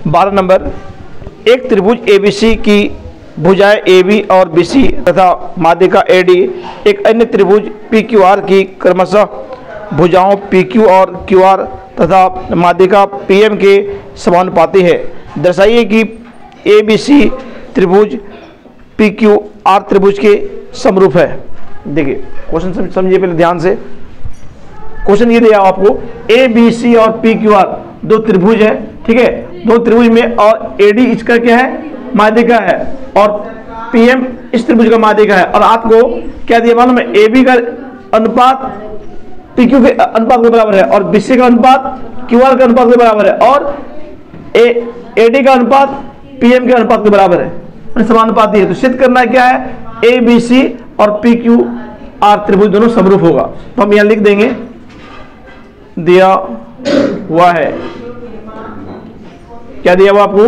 12 number, एक त्रिभुज ABC की भुजाएं AB और BC तथा माध्यिका AD एक अन्य त्रिभुज PQR की क्रमशः भुजाओं PQ और QR तथा माध्यिका PM के समानुपाती है। दर्शाइए कि ABC त्रिभुज PQR त्रिभुज के समरूप है। देखिए क्वेश्चन समझिए पहले ध्यान से। क्वेश्चन ये दिया आपको, ABC और PQR दो त्रिभुज है, ठीक है, दो त्रिभुज में, और AD इसका क्या है, माध्यिका है, और PM इस त्रिभुज का माध्यिका है, और आपको क्या दिया मालूम है, AB का अनुपात PQ के अनुपात के बराबर है, और BC का अनुपात QR के अनुपात के बराबर है, और AD का अनुपात PM के अनुपात के बराबर है, समानुपाती है। तो सिद्ध करना क्या है, ABC और PQR त्रिभुज दोनों समरूप होगा। तो हम यहां लिख देंगे, दिया हुआ है, क्या दिया हुआ आपको,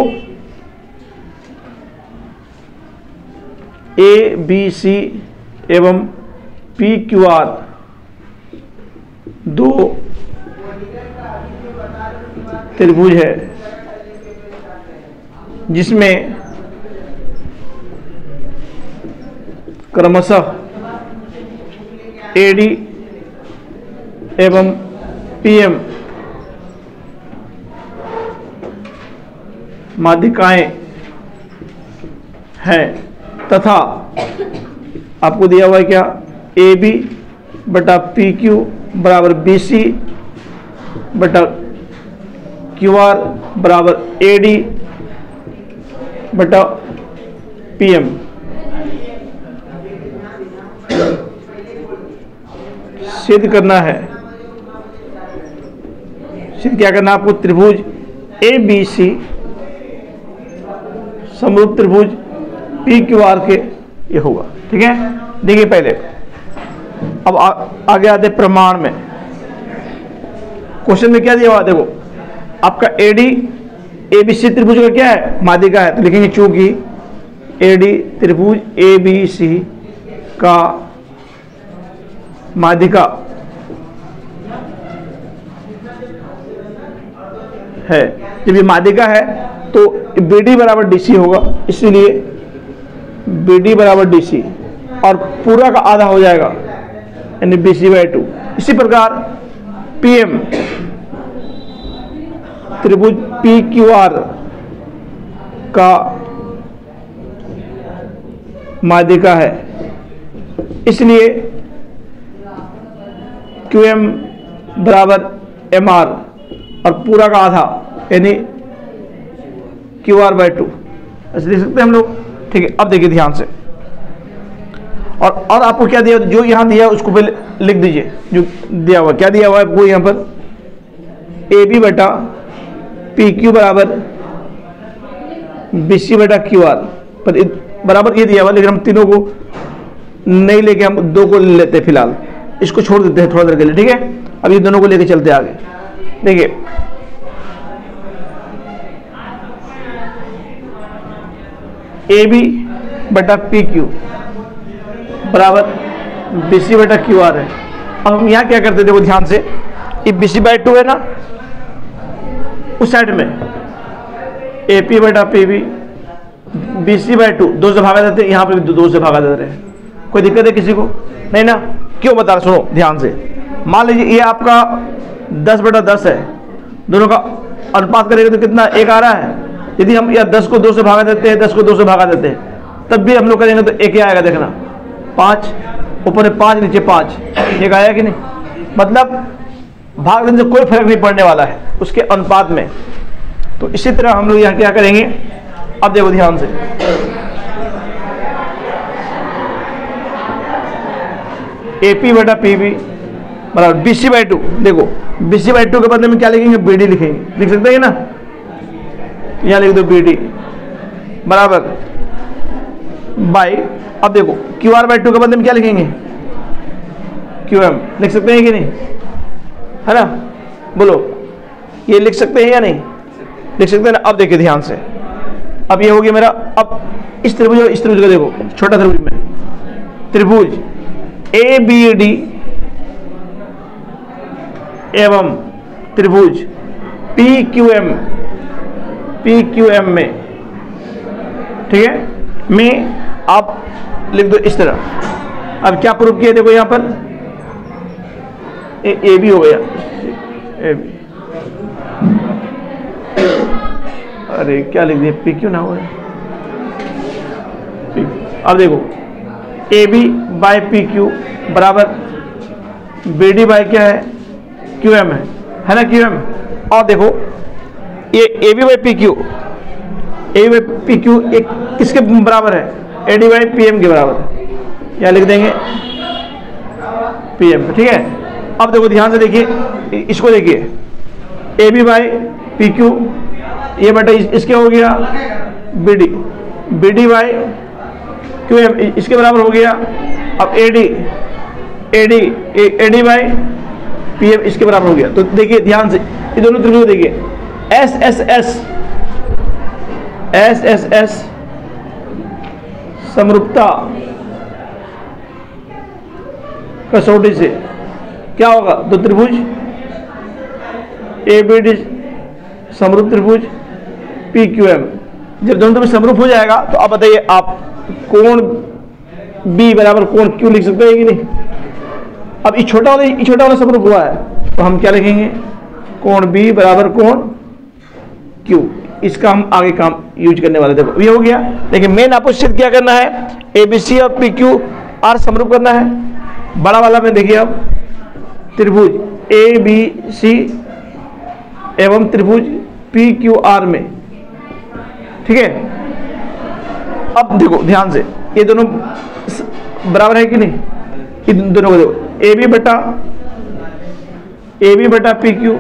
ABC एवं PQR दो त्रिभुज है जिसमें क्रमशः AD एवं PM माध्यिकाएं हैं तथा आपको दिया हुआ है क्या, AB बटा PQ बराबर BC बटा QR बराबर AD बटा PM। सिद्ध करना है, सिद्ध क्या करना है आपको, त्रिभुज ABC समरूप त्रिभुज PQR के ये होगा, ठीक है। देखिए पहले, अब आगे आते प्रमाण में। क्वेश्चन में क्या दिया हुआ, देखो आपका AD ABC त्रिभुज का क्या है, माध्यिका है, तो लिखेंगे चूंकि AD त्रिभुज ABC का माध्यिका है, जब ये माध्यिका है तो BD बराबर DC होगा, इसीलिए BD बराबर DC, और पूरा का आधा हो जाएगा यानी BC/2। इसी प्रकार PM त्रिभुज PQR का माध्यिका है, इसलिए QM बराबर MR और पूरा का आधा यानी QR/2 ऐसे लिख सकते हैं हम लोग, ठीक है। अब देखिए ध्यान से, और आपको क्या दिया, जो यहां दिया उसको पहले लिख दीजिए, जो दिया हुआ, क्या दिया हुआ है आपको यहां पर, AB बटा PQ बराबर BC बटा QR पर बराबर ये दिया हुआ, लेकिन हम तीनों को नहीं लेके हम दो को लेते हैं, फिलहाल इसको छोड़ देते हैं थोड़ा देर के लिए, ठीक है। अब ये दोनों को लेके चलते आगे। देखिए AB बटा PQ बराबर BC बटा QR है। अब हम यहाँ क्या करते थे, देखो ध्यान से, ये BC/2 है ना, उस साइड में AP बटा PB BC/2 2 से भागा देते हैं, यहाँ पे भी 2 से भागा देते हैं। कोई दिक्कत है किसी को, नहीं ना। क्यों बता रहा, सुनो ध्यान से। मान लीजिए ये आपका 10/10 है, दोनों का अनुपात करेंगे तो कितना, 1 आ रहा है। यदि हम या 10 को 2 से भागा देते हैं, 10 को 2 से भागा देते हैं, तब भी हम लोग करेंगे तो 1 ही आएगा। देखना 5 ऊपर है 5 नीचे 5, 1 आया कि नहीं, मतलब भाग देने से कोई फर्क नहीं पड़ने वाला है उसके अनुपात में। तो इसी तरह हम लोग यहाँ क्या करेंगे, अब देखो ध्यान से, AP बटा PB बराबर BC/2। देखो BC/2 के बदले में क्या लिखेंगे, BD लिखेंगे, लिख सकते हैं ना, यहाँ लिख दो BD बराबर बाई, अब देखो QR/2 के बदले में क्या लिखेंगे, QM लिख सकते हैं कि नहीं, है ना, बोलो ये लिख सकते हैं या नहीं, लिख सकते हैं ना। अब देखिए ध्यान से, अब ये हो गया मेरा, अब इस त्रिभुज का देखो, छोटा त्रिभुज में त्रिभुज ABD एवं त्रिभुज PQM पी क्यू एम में, ठीक है, में आप लिख दो इस तरह। अब क्या प्रूफ किया, देखो यहां पर ए बी हो गया, ए बी, अरे क्या लिख दिया, पी क्यू ना हो। अब देखो A B by P Q बराबर बी डी बाय क्या है, क्यू एम है ना, क्यू एम। और देखो ये A B by P Q, A B by P Q एक किसके बराबर है, A D by P M के बराबर है, यहाँ लिख देंगे पी एम, ठीक है। अब देखो ध्यान से देखिए, इसको देखिए, A B by P Q ये बेटा इसके हो गया B D by Q M इसके बराबर हो गया। अब A D by P M इसके बराबर हो गया। तो देखिए ध्यान से ये दोनों त्रिभुज देखिए, एस एस समरूपता कसौटी से क्या होगा, दो त्रिभुज ए बी डी समरूप त्रिभुज पी क्यू एम, जब दोनों त्रिभुज समरूप हो जाएगा तो आप बताइए आप कोण बी बराबर कोण क्यू लिख सकते हैं कि नहीं। अब ये छोटा वाला समरूप हुआ है तो हम क्या लिखेंगे, कोण बी बराबर कोण क्यू। इसका हम आगे काम यूज करने वाले थे, ये हो गया। लेकिन मेन आपको सिद्ध क्या करना है, ए बी सी और पी क्यू आर समरूप करना है। बड़ा वाला में देखिए अब त्रिभुज ए बी सी एवं त्रिभुज पी क्यू आर में, ठीक है। अब देखो ध्यान से, ये दोनों बराबर है कि नहीं, ये दोनों को देखो, ए बी बटा पी क्यू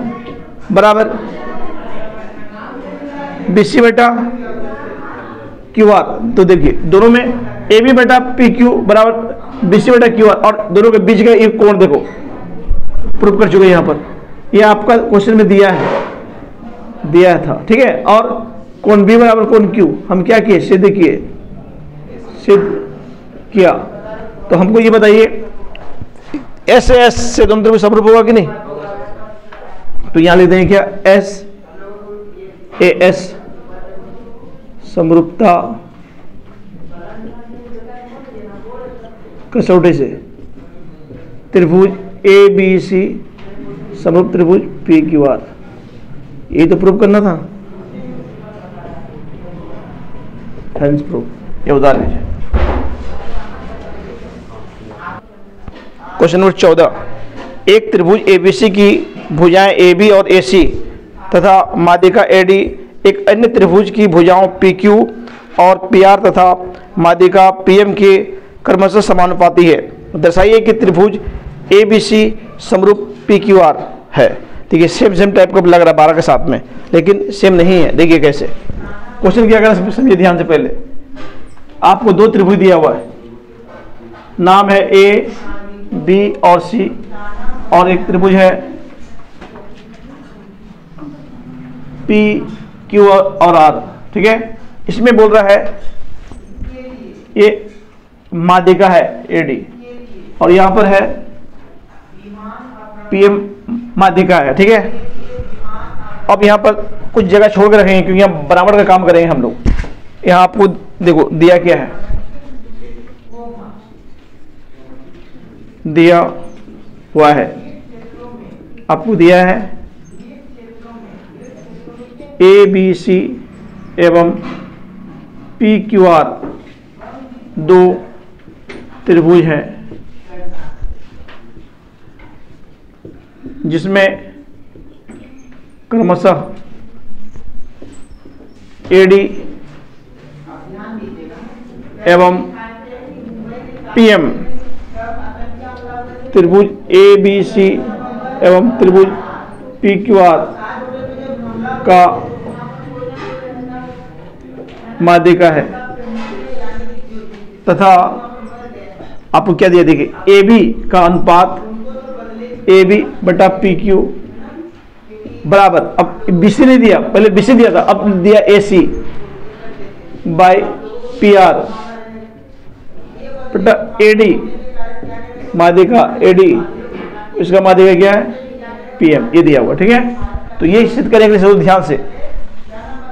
बराबर बी सी बटा क्यू आर। तो देखिए दोनों में ए बी बटा पी क्यू बराबर बी सी बटा क्यू आर, और दोनों के बीच का एक कोण देखो प्रूफ कर चुके यहाँ पर, ये आपका क्वेश्चन में दिया था, ठीक है। और कोण बी बराबर कोण क्यू हम क्या किए, सिद्ध किया। तो हमको ये बताइए एस से दोनों त्रिभुज समरूप होगा कि नहीं। तो यहां लिख देंगे क्या, एस समरूपता कसौटी से त्रिभुज ए बी सी समरूप त्रिभुज पी क्यू आर, यही तो प्रूफ करना था। हेंस प्रूफ, ये उदाहरण लीजिए। क्वेश्चन नंबर 14, एक त्रिभुज एबीसी की भुजाएं AB और AC तथा माध्यिका AD एक अन्य त्रिभुज की भुजाओं PQ और PR तथा माध्यिका PM के क्रमशः समानुपाती है। दर्शाइए कि त्रिभुज ABC समरूप PQR है। देखिए सेम टाइप का लग रहा है 12 के साथ में, लेकिन सेम नहीं है। देखिए कैसे क्वेश्चन क्या करना, समझिए ध्यान से। पहले आपको दो त्रिभुज दिया हुआ है, नाम है A, B और C, और एक त्रिभुज है P, Q और R, ठीक है। इसमें बोल रहा है ये माध्यिका है AD और यहां पर है PM माध्यिका है, ठीक है। अब यहां पर कुछ जगह छोड़ कर रखेंगे क्योंकि यहां बराबर का काम करेंगे हम लोग। यहां आपको देखो दिया क्या है, दिया हुआ है, आपको दिया है ABC एवं PQR दो त्रिभुज हैं जिसमें क्रमशः AD एवं PM त्रिभुज ABC एवं त्रिभुज PQR का माध्यिका है तथा आपको क्या दिया, देखिए AB का अनुपात AB बटा PQ बराबर, अब BC नहीं दिया, पहले BC दिया था, अब दिया AC बाय PR बटा AD माध्यिका AD, इसका माध्यिका क्या है PM, ये दिया हुआ, ठीक है। तो ये सिद्ध करेंगे ध्यान से,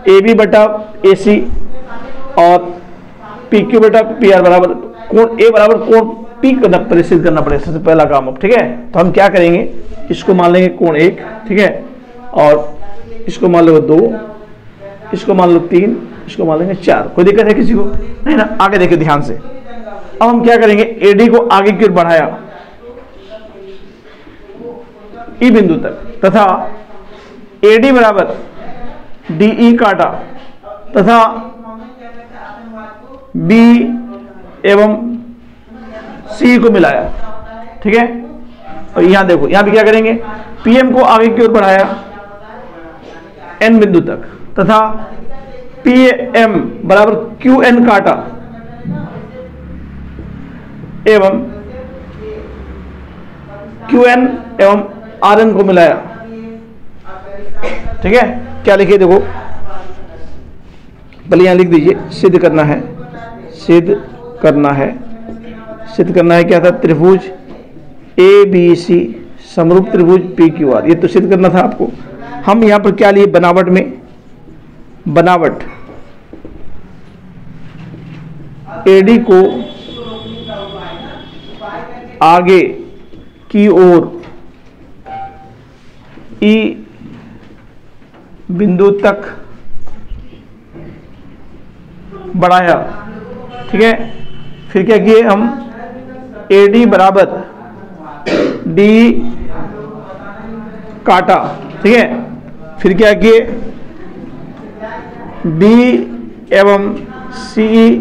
ए बी बटा ए सी और पी क्यू बटा पी आर बराबर कोण ए बराबर कोण पी करना परिसिद्ध करना पड़ेगा सबसे पहला काम अब, ठीक है। तो हम क्या करेंगे, इसको मान लेंगे कोण 1, ठीक है, और इसको मान लो 2, इसको मान लो 3, इसको मान लेंगे 4। कोई दिक्कत है किसी को? नहीं ना। आगे देखिए ध्यान से, अब हम क्या करेंगे, एडी को आगे की ओर बढ़ाया ई बिंदु तक तथा एडी बराबर डीई काटा तथा बी एवं सी को मिलाया, ठीक है। और यहां देखो, यहां भी क्या करेंगे, पीएम को आगे की ओर बढ़ाया एन बिंदु तक तथा पीएम बराबर क्यू एन काटा एवं क्यू एन एवं आर एन को मिलाया, ठीक है। क्या लिखिए देखो, पहले यहां लिख दीजिए, सिद्ध करना है, सिद्ध करना है, सिद्ध करना है क्या था, त्रिभुज ए बी सी समरूप त्रिभुज पी क्यू आर, ये तो सिद्ध करना था आपको। हम यहां पर क्या लिए, बनावट में, बनावट एडी को आगे की ओर ई बिंदु तक बढ़ाया, ठीक है। फिर क्या किए हम, एडी बराबर डी काटा, ठीक है। फिर क्या किए, बी एवं सी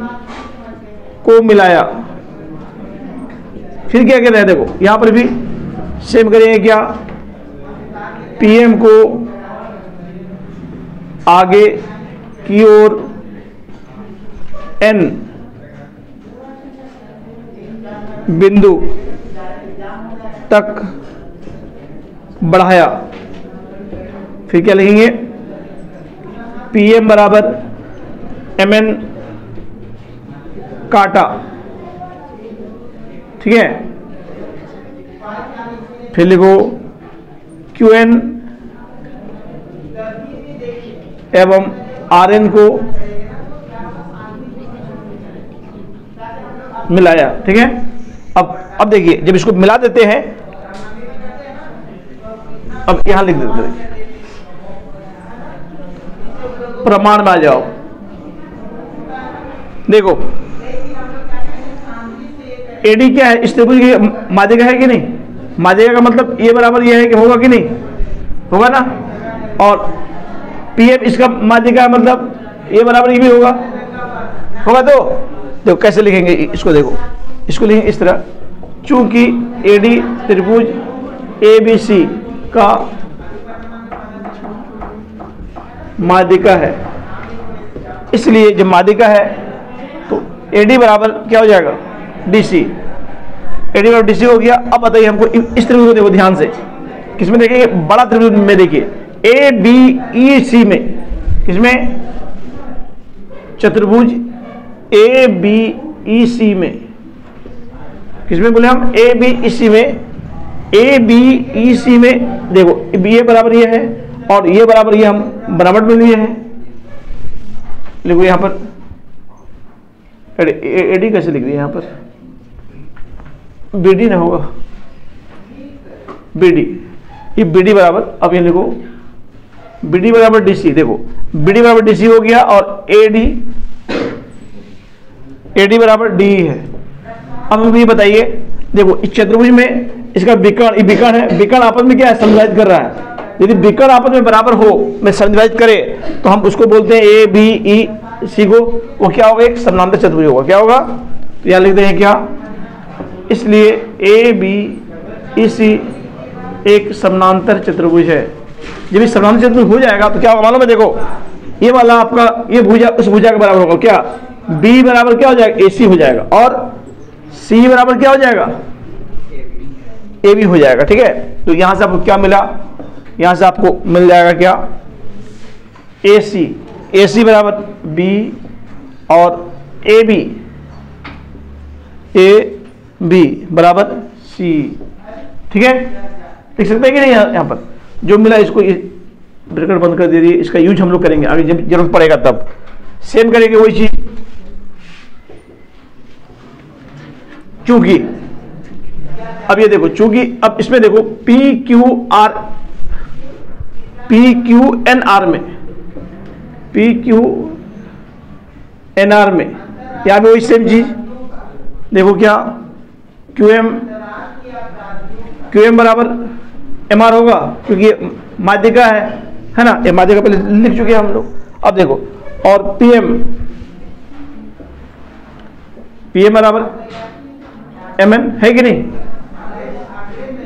को मिलाया। फिर क्या कर रहे हैं, देखो यहां पर भी सेम करेंगे, क्या, पीएम को आगे की ओर एन बिंदु तक बढ़ाया। फिर क्या लिखेंगे, पीएम बराबर एम एन काटा, ठीक है। फिर लिखो क्यू एन एवं आर एन को मिलाया, ठीक है। अब देखिए, जब इसको मिला देते हैं, अब यहां लिख देते हैं, प्रमाण में आ जाओ। देखो एडी क्या है, इस त्रिभुज की माध्यिका है कि नहीं, माध्यिका का मतलब ये बराबर ये है कि होगा कि नहीं, होगा ना। और पीएम इसका माध्यिका का मतलब ये बराबर ये भी होगा, होगा। तो देखो कैसे लिखेंगे इसको, देखो इसको लिखेंगे इस तरह, चूंकि एडी त्रिभुज एबीसी का माध्यिका है, इसलिए जब माध्यिका है तो एडी बराबर क्या हो जाएगा, डीसी। एडी बराबर डीसी हो गया। अब बताइए हमको इस त्रिभुज को देखो ध्यान से, किसमें देखेंगे, बड़ा त्रिभुज में देखिए, ए बी ई सी में, किसमें, चतुर्भुज ए बी ई सी में, किसमें बोले हम, ए बी ई सी में, ए बी ई सी में। देखो ये बराबर ये है और ये बराबर ये हम बनावट में लिए हैं। देखो यहां पर एडी कैसे लिख दिया, यहां पर बीडी ना होगा, बीडी, ये बीडी बराबर, अब ये लिखो बीडी बराबर डीसी। देखो बीडी बराबर डीसी हो गया और एडी बराबर डी है। अब हम ये बताइए, देखो इस चतुर्भुज में इसका विकर्ण, ये विकर्ण है, विकर्ण आपस में क्या है, समविभाजित कर रहा है। यदि विकर्ण आपस में बराबर हो, में समविभाजित करे, तो हम उसको बोलते हैं ए बी ई सी को, वो क्या होगा, एक समानांतर चतुर्भुज होगा। क्या होगा, तो यहां लिखते हैं क्या, इसलिए ए बी ई सी एक समानांतर चतुर्भुज है। जब इस समानांतर चतुर्भुज हो जाएगा तो क्या होगा मालूम है, देखो ये वाला आपका ये भुजा उस भुजा के बराबर होगा, क्या, बी बराबर क्या हो जाएगा, ए सी हो जाएगा, और सी बराबर क्या हो जाएगा, ए बी हो जाएगा, ठीक है। तो यहां से आपको क्या मिला, यहां से आपको मिल जाएगा क्या, ए सी बराबर बी और ए बी बराबर सी, ठीक है। लिख सकते हैं कि नहीं, यहां पर जो मिला इसको ब्रैकेट बंद कर दीजिए। इसका यूज हम लोग करेंगे आगे जब जरूरत पड़ेगा तब। सेम करेंगे वही चीज, चूंकि अब ये देखो, चूंकि अब इसमें देखो पी क्यू एन आर में, पी क्यू एन आर में यहां पे वही सेम चीज देखो, क्या क्यू एम बराबर एम आर होगा, क्योंकि ये माध्यिका है ना, ये माध्यिका पहले लिख चुके हैं हम लोग। अब देखो, और पी एम बराबर एम एन है कि नहीं,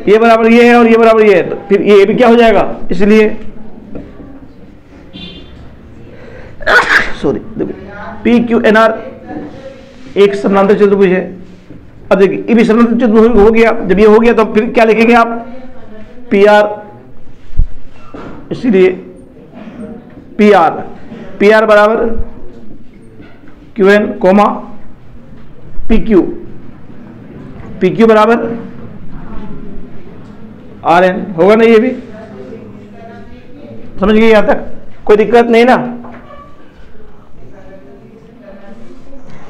ये बराबर ये है और ये बराबर ये है, तो फिर ये भी क्या हो जाएगा, इसलिए सॉरी देखो पी क्यू एन आर एक समानांतर चतुर्भुज है। अब देखिए ये भी समानांतर चतुर्भुज हो गया, जब ये हो गया तो फिर क्या लिखेंगे आप, पी आर, इसलिए पी आर बराबर Q N comma P Q बराबर आर एन होगा ना, ये भी समझ गए, यहां तक कोई दिक्कत नहीं ना।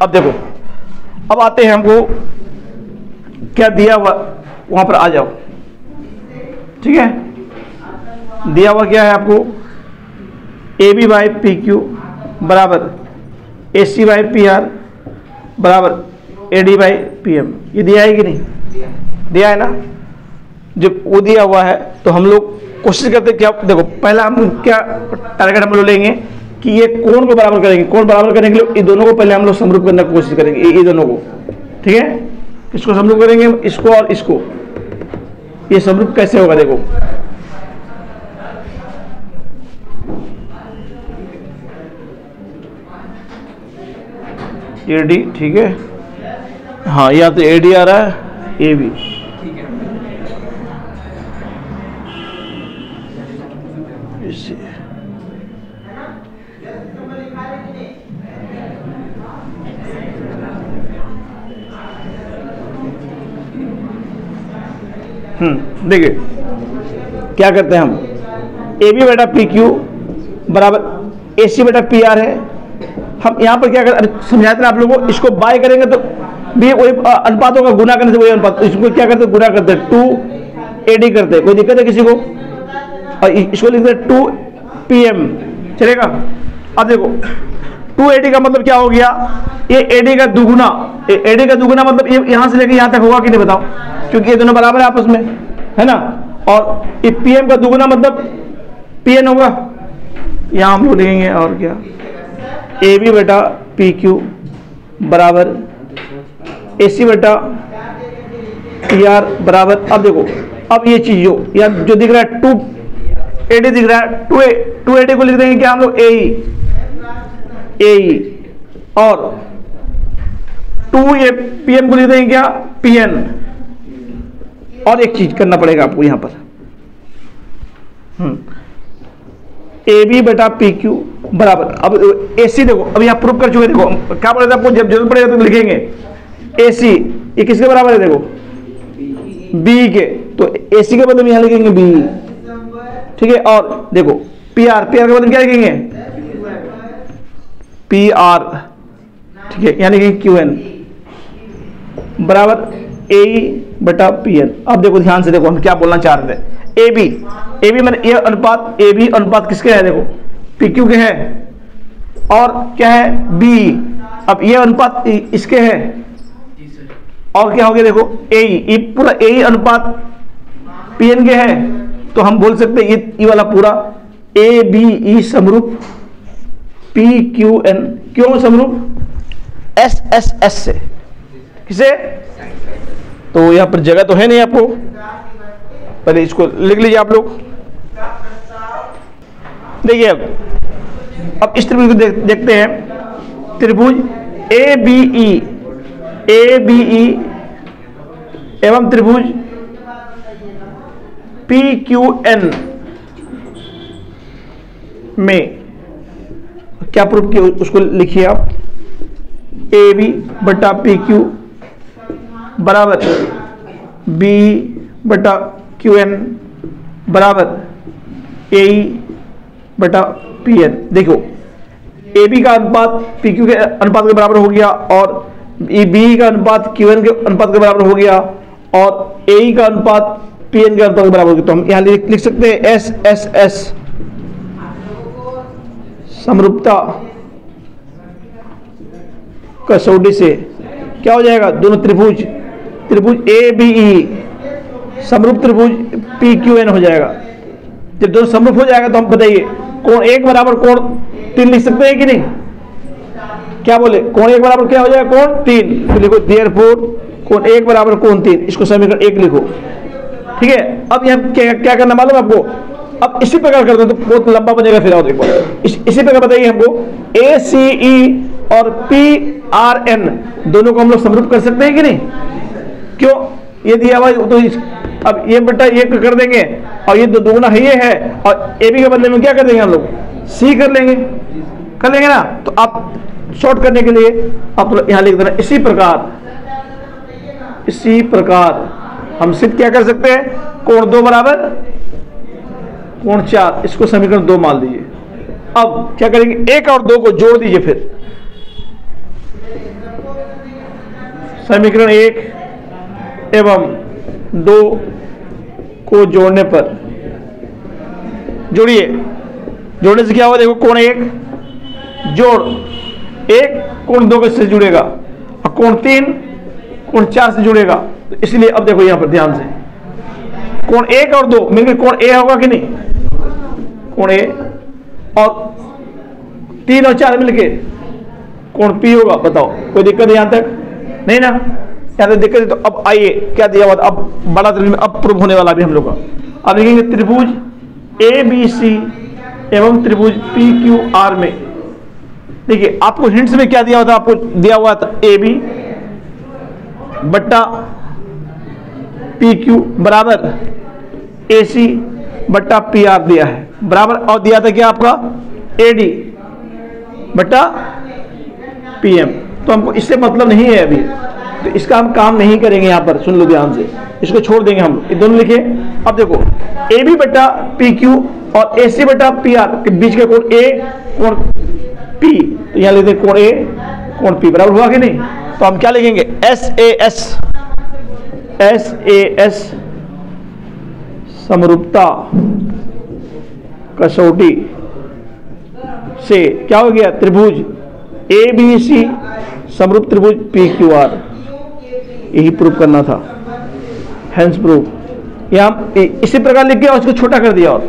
अब देखो, अब आते हैं हमको क्या दिया हुआ, वहां पर आ जाओ, ठीक है। दिया हुआ क्या है आपको, A B by P Q बराबर A C by P R बराबर A D by P M, ये दिया है कि नहीं, दिया है ना। जब वो दिया हुआ है तो हम लोग कोशिश करते क्या, देखो पहला हम क्या टारगेट हम लोग लेंगे कि ये कोण को बराबर करेंगे, कोण बराबर करने के लिए ये दोनों को पहले हम लोग समरूप करने की कोशिश करेंगे, ये दोनों को, ठीक है। इसको समरूप करेंगे, इसको और इसको, ये समरूप कैसे होगा देखो, ए डी, ठीक है, हाँ या तो ए डी आ रहा है, ए बी, इससे देखिए क्या करते हैं हम, ए बी बेटा पी क्यू बराबर ए सी बेटा पी आर है। हम यहाँ पर क्या करते, समझाते हैं आप लोगों को, इसको बाय करेंगे तो भी वही अनुपात होगा, गुना करने से वही अनुपात, इसको क्या करते हैं, गुना करते हैं, 2 AD करते हैं, कोई दिक्कत है किसी को, और इसको लिखते हैं 2 PM, चलेगा। अब देखो 2 AD का मतलब क्या हो गया, ये AD का दुगुना, AD का दुगुना मतलब ये यहाँ से लेकर यहाँ तक होगा कि नहीं बताओ, क्योंकि ये दोनों बराबर है आपस में, है ना। और ये PM का दुगुना मतलब PN होगा, यहाँ हम लोग लिखेंगे, और क्या AB बेटा PQ बराबर AC बेटा PR बराबर, अब देखो अब ये चीज जो दिख रहा है 2 AD दिख रहा है, 2 AD को लिख देंगे क्या हम लोग AE, और 2 PM को लिख देंगे क्या PN। और एक चीज करना पड़ेगा आपको यहाँ पर, AB बेटा PQ बराबर, अब AC देखो, अब यहाँ प्रूफ कर चुके, देखो क्या पड़ेगा आपको, जब जरूरत पड़ेगा तो लिखेंगे AC, ये किसके बराबर है देखो, B के, तो AC के बदले में यहाँ लिखेंगे B, ठीक है। और देखो PR के बदले में क्या लिखेंगे PR, ठीक है, यहाँ लिखेंगे QN बराबर AE बेटा PN। अब देखो ध्यान से देखो हम क्या बोलना चाह रहे थे, AB मैंने ये अनुपात, AB अनुपात किसके है देखो, PQ के है, और क्या है B, अब ये अनुपात इसके है, और क्या हो गया देखो AE, ये पूरा AE अनुपात PN के है, तो हम बोल सकते हैं ये वाला पूरा ABE समरूप PQN, क्यों समरूप, SSS से, किसे, तो यहाँ पर जगह तो है नहीं आपको, पहले इसको लिख लीजिए आप लोग। देखिए अब इस त्रिभुज को देखते हैं, त्रिभुज ABE एवं त्रिभुज PQN में क्या प्रूफ किया उसको लिखिए आप, AB बटा PQ बराबर B बटा QN बराबर AE बटा पी एन। देखो ए बी का अनुपात पी क्यू के अनुपात के बराबर हो गया, और बी का अनुपात क्यू एन के अनुपात के बराबर हो गया, और ए का अनुपात पी एन के अनुपात के बराबर हो गया। तो हम यहाँ लिख सकते हैं एस एस एस समरूपता कसौटी से क्या हो जाएगा, दोनों त्रिभुज ए बी ई समरूप त्रिभुज पी क्यू एन हो जाएगा। जब दोनों समरूप हो जाएगा तो हम बताइए कोण एक बराबर कोण 3 लिख सकते हैं कि नहीं, क्या बोले, कोण एक बराबर क्या हो जाएगा, कोण 3। तो लिखो देयरफॉर कोण एक बराबर कोण 3, इसको समीकरण 1 लिखो। ठीक है, अब यहाँ क्या करना मालूम आपको, अब इसी प्रकार करते हैं तो बहुत लंबा बनेगा, फिर और देखो इसी प्रकार बताइए हमको ए सी ई और पी आर एन दोनों को हम लोग समरूप कर सकते हैं कि नहीं, क्यों, ये दिया हुआ तो अब ये बटा ये कर देंगे, और ये दोगुना है ये है, और ए बी के बदले में क्या कर देंगे हम लोग, सी कर लेंगे ना। तो आप शॉर्ट करने के लिए आप यहाँ लिख देना इसी प्रकार हम सिद्ध क्या कर सकते हैं, कोण 2 बराबर कोण 4, इसको समीकरण 2 मान लीजिए। अब क्या करेंगे, 1 और 2 को जोड़ दीजिए, फिर समीकरण 1 एवं 2 को जोड़ने पर, जोड़ने से क्या होगा, देखो कोण 1 जोड़ 1 कोण 2 से जुड़ेगा, और कोण 3 कोण 4 से जुड़ेगा। तो इसलिए अब देखो यहां पर ध्यान से, कोण 1 और 2 मिलकर कोण ए होगा कि नहीं, कोण ए, और 3 और 4 मिलके कोण पी होगा। बताओ कोई दिक्कत है यहां तक, नहीं ना, यहां तक दिक्कत है। तो अब आइए क्या दिया हुआ था, अब बड़ा त्रिभुज अब प्रूव होने वाला भी हम लोग का। अब लिखेंगे त्रिभुज ए बी सी एवं त्रिभुज पी क्यू आर में, देखिए आपको हिंट्स में क्या दिया हुआ था, आपको दिया हुआ था ए बी बट्टा पी क्यू बराबर ए सी बट्टा पी आर दिया है बराबर, और दिया था क्या आपका ए डी बट्टा पी एम। तो हमको इससे मतलब नहीं है अभी, तो इसका हम काम नहीं करेंगे यहाँ पर, सुन लो ध्यान से, इसको छोड़ देंगे हम, ये दोनों लिखे। अब देखो ए बी बट्टा पी क्यू और ए सी बट्टा पी आर के बीच का कोण ए कोण पी, तो यहाँ लिखते कोण ए कोण पी बराबर हुआ कि नहीं। तो हम क्या लिखेंगे, एस ए एस समरूपता कसौटी से क्या हो गया, त्रिभुज ए बी सी समरूप त्रिभुज पी क्यू आर, यही प्रूफ करना था, हेंस प्रूफ। यहाँ इसी प्रकार लिख के और इसको छोटा कर दिया, और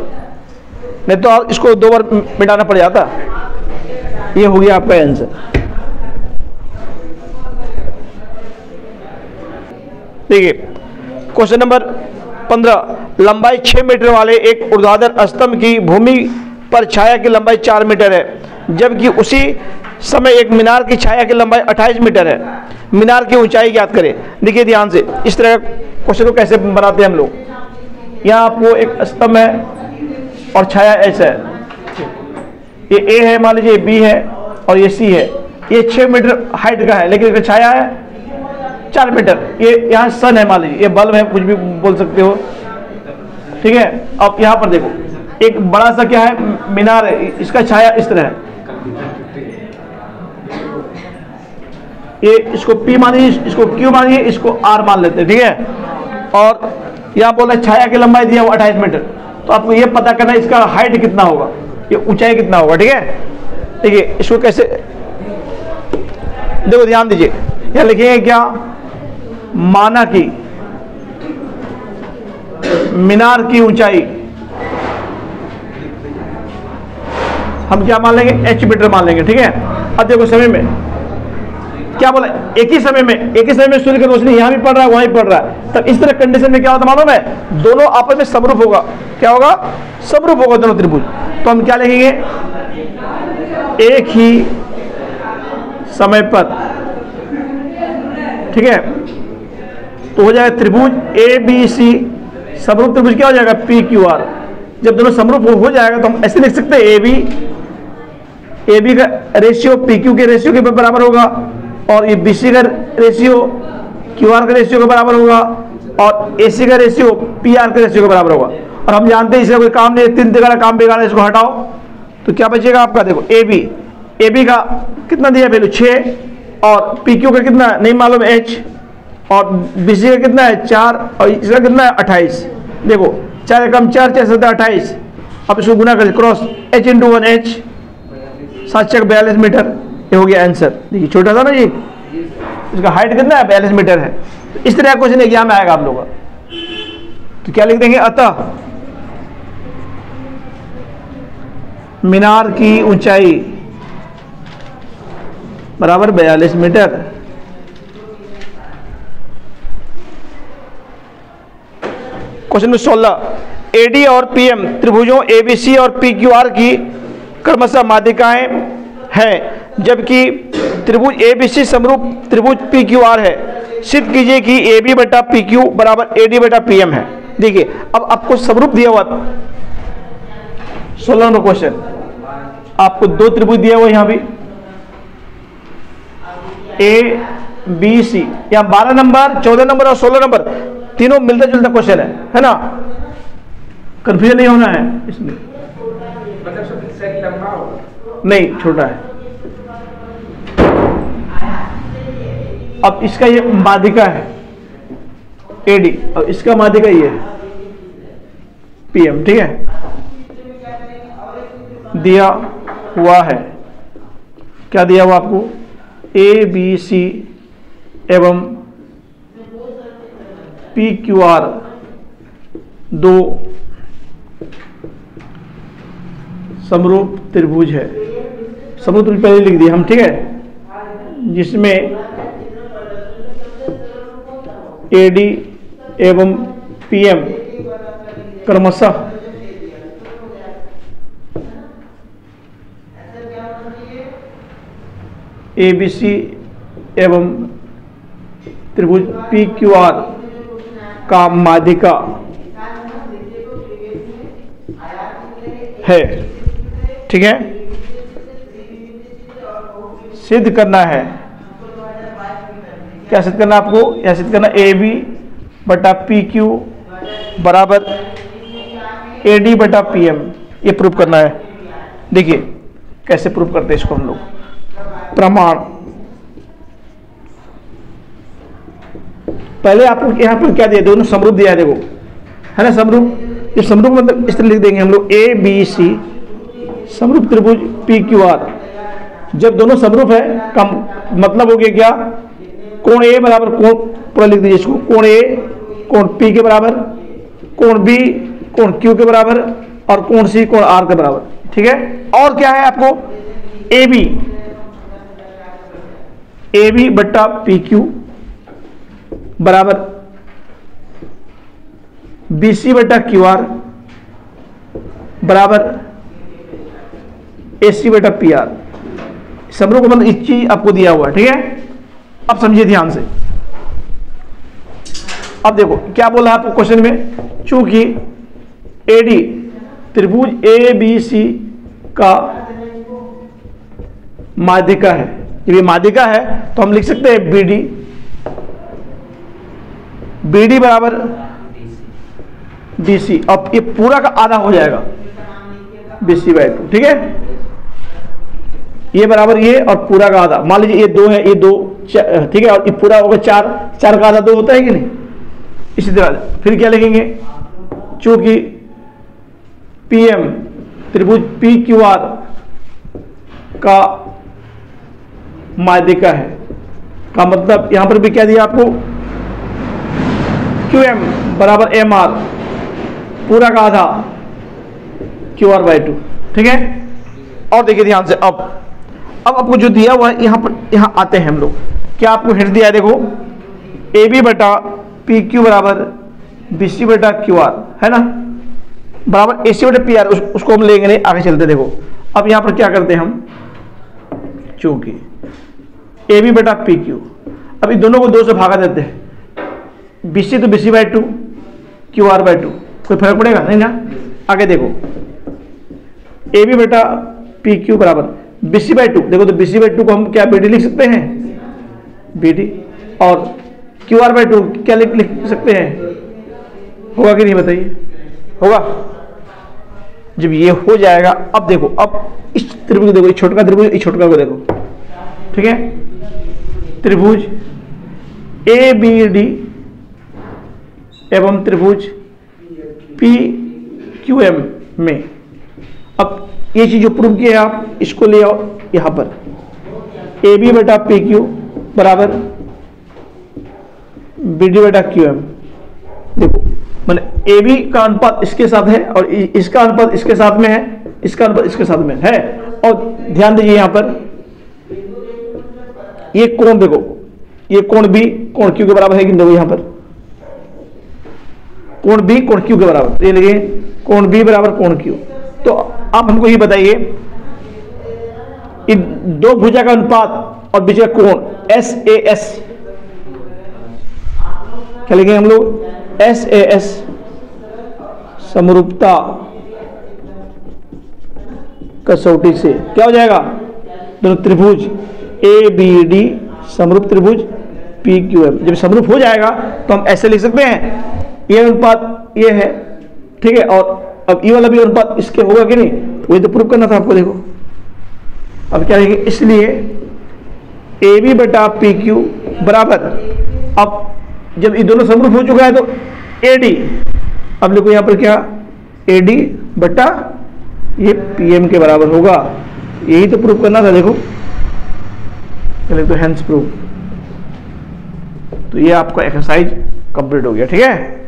नहीं तो इसको 2 बार मिटाना पड़ जाता। ये हो गया आपका आंसर। देखिए क्वेश्चन नंबर 15, लंबाई 6 मीटर वाले एक ऊर्ध्वाधर स्तंभ की भूमि पर छाया की लंबाई 4 मीटर है, जबकि उसी समय एक मीनार की छाया की लंबाई 28 मीटर है। मीनार की ऊंचाई ज्ञात करें। देखिए ध्यान से, इस तरह क्वेश्चन को कैसे बनाते हैं हम लोग। यहाँ आपको एक स्तंभ है और छाया ऐसा है, ये ए है, मान लीजिए बी है और ये सी है। ये 6 मीटर हाइट का है, लेकिन इसका छाया है 4 मीटर। ये यहाँ सन है, मान लीजिए ये बल्ब है, कुछ भी बोल सकते हो, ठीक है। अब यहाँ पर देखो एक बड़ा सा क्या है, मीनार है, इसका छाया इस तरह है। ये इसको P मानिए, इसको Q मानिए, इसको R मान लेते हैं, ठीक है। और यहाँ बोला छाया की लंबाई दिया वो 28 मीटर, तो आपको ये पता करना है इसका हाइट कितना होगा, ये ऊंचाई कितना होगा, ठीक है। देखिए इसको कैसे, देखो ध्यान दीजिए, यहाँ लिखेंगे क्या, माना कि मीनार की ऊंचाई हम क्या मान लेंगे, H मीटर मान लेंगे, ठीक है। अब देखो समय में क्या बोला, एक ही समय में सूर्य की रोशनी यहाँ भी पड़ रहा है वहीं पड़ रहा है, तब इस तरह कंडीशन में क्या होता मालूम है, दोनों आपस में समरूप होगा। क्या होगा, समरूप होगा दोनों त्रिभुज। तो हम क्या लिखेंगे, एक ही समय पर, ठीक है, तो हो जाएगा त्रिभुज ए बी सी समरूप त्रिभुज क्या हो जाएगा, पी क्यू आर। जब दोनों समरूप हो जाएगा तो हम ऐसे लिख सकते हैं, ए बी का रेशियो पी क्यू के रेशियो के बराबर होगा, और ये BC का रेशियो QR का रेशियो के बराबर होगा, और AC का रेशियो PR के रेशियो के बराबर होगा। और हम जानते हैं इसका कोई काम नहीं है, 3 तिगड़ा काम बिगाड़ा, इसको हटाओ, तो क्या बचेगा आपका, देखो ए बी का कितना दिया वैल्यू 6, और पी क्यू का कितना नहीं मालूम H, और बी सी का कितना है 4, और इसका कितना है 28। देखो 4 कम 4 4 7 28। अब इसको गुना कर cross H into 1H 742 metre, ये हो गया आंसर। देखिए छोटा था ना ये, इसका हाइट कितना है 42 मीटर है। तो इस तरह का क्वेश्चन एग्जाम में आएगा आप लोगों का। तो क्या लिख देंगे, अतः मीनार की ऊंचाई बराबर 42 मीटर। क्वेश्चन नंबर 16, एडी और पीएम त्रिभुजों एबीसी और पीक्यूआर की क्रमशः माध्यिकाएं हैं, जबकि त्रिभुज एबीसी समरूप त्रिभुज पीक्यूआर है। सिद्ध कीजिए कि AB बटा PQ बराबर AD बटा PM है। देखिए अब आपको समरूप दिया हुआ 16 नंबर क्वेश्चन, आपको दो त्रिभुज दिया हुआ यहां भी ABC, यहां 12 नंबर 14 नंबर और 16 नंबर तीनों मिलता जुलता क्वेश्चन है ना, कंफ्यूजन नहीं होना है इसमें। नहीं छोटा है। अब इसका ये माध्यिका है AD और इसका माध्यिका ये है PM, ठीक है, दिया हुआ है। क्या दिया हुआ आपको, ABC एवं PQR दो समरूप त्रिभुज है। समरूप त्रिभुज पहले लिख दिए हम, ठीक है, जिसमें AD एवं PM क्रमशः ABC एवं त्रिभुज PQR का माध्यिका है, ठीक है। सिद्ध करना है, क्या सिद्ध करना आपको, यह सिद्ध करना AB बटा PQ बराबर AD बटा PM, ये प्रूव करना है। देखिए कैसे प्रूव करते हैं इसको हम लोग, प्रमाण। पहले आपको यहां पर क्या दिया, दोनों समरूप दिया है, देखो है ना समरूप। ये समरूप मतलब इस तरह लिख देंगे हम लोग ABC समरूप त्रिभुज PQR। जब दोनों समरूप है का मतलब हो गया क्या, कोण A बराबर कोण, पूरा लिख दीजिए इसको, कोण A कोण P के बराबर, कोण B कोण Q के बराबर, और कोण C कोण R के बराबर, ठीक है। और क्या है आपको, AB बट्टा PQ बराबर BC बट्टा QR बराबर AC बटा PR। समरूप मतलब इस चीज आपको दिया हुआ है, ठीक है। अब समझिए ध्यान से, अब देखो क्या बोला आपको क्वेश्चन में, चूंकि AD त्रिभुज ABC का माध्यिका है, जब ये माध्यिका है तो हम लिख सकते हैं BD बराबर BC। अब ये पूरा का आधा हो जाएगा BC/2, ठीक है, ये बराबर ये और पूरा का आधा, मान लीजिए ये 2 है, ये 2, ठीक है, और ये पूरा होगा 4, 4 का आधा 2 होता है कि नहीं। इसी तरह फिर क्या लिखेंगे, चूंकि PM त्रिभुज PQR का माध्यिका है, का मतलब यहां पर भी क्या दिया आपको, QM बराबर MR पूरा का आधा QR/2, ठीक है। और देखिए ध्यान से, अब आपको जो दिया हुआ है यहां पर, यहां आते हैं हम लोग, क्या आपको हिंट दिया है, देखो AB बटा PQ बराबर BC बटा QR है ना, बराबर AC बटा PR, उसको हम लेंगे नहीं, आगे चलते। देखो अब यहां पर क्या करते हैं हम, चूंकि AB बटा PQ, अब इन दोनों को 2 से भागा देते हैं, BC तो BC/2 QR/2, कोई फर्क पड़ेगा नहीं ना। आगे देखो AB बटा PQ बराबर BC/2, देखो तो BC/2 को हम क्या BD लिख सकते हैं, BD, और QR/2 क्या लिख सकते हैं, होगा कि नहीं बताइए, होगा। जब ये हो जाएगा, अब देखो, अब इस त्रिभुज को देखो, इस छोटका त्रिभुज, इस छोटका को देखो, ठीक है। त्रिभुज ए बी डी एवं त्रिभुज पी क्यू एम में, अब ये चीज जो प्रूव किया है आप इसको ले आओ यहां पर, ए बी बटा पी क्यू बराबर बी डी बटा क्यू एम। देखो मैंने ए बी का अनुपात इसके साथ है और इसका अनुपात इसके साथ में है, इसका अनुपात इसके साथ में है। और ध्यान दीजिए यहां पर ये कोण देखो, ये कोण बी कोण क्यू के बराबर है कि देखो यहां पर कोण बी कोण क्यू के बराबर, ये लिखिए कोण बी बराबर कोण क्यू। तो आप हमको ये बताइए इन दो भुजा का अनुपात और बीच का कोण एस ए एस, क्या लिखेंगे हम लोग, एस ए एस समरूपता कसौटी से क्या हो जाएगा, दोनों त्रिभुज ए बी डी समरूप त्रिभुज पी क्यू एम। जब समरूप हो जाएगा तो हम ऐसे लिख सकते हैं, ये अनुपात ये है, ठीक है, और अब ये वाला भी अनुपात इसके होगा कि नहीं, वही तो प्रूव करना था आपको। देखो अब क्या लिखेंगे, इसलिए ए बी बटा पी क्यू बराबर, अब जब ये दोनों समरूप हो चुका है तो ए डी, अब देखो यहां पर क्या, ए डी बटा ये पी एम के बराबर होगा, यही तो प्रूव करना था। देखो तो हेंस प्रूव, तो ये आपका एक्सरसाइज कंप्लीट हो गया, ठीक है।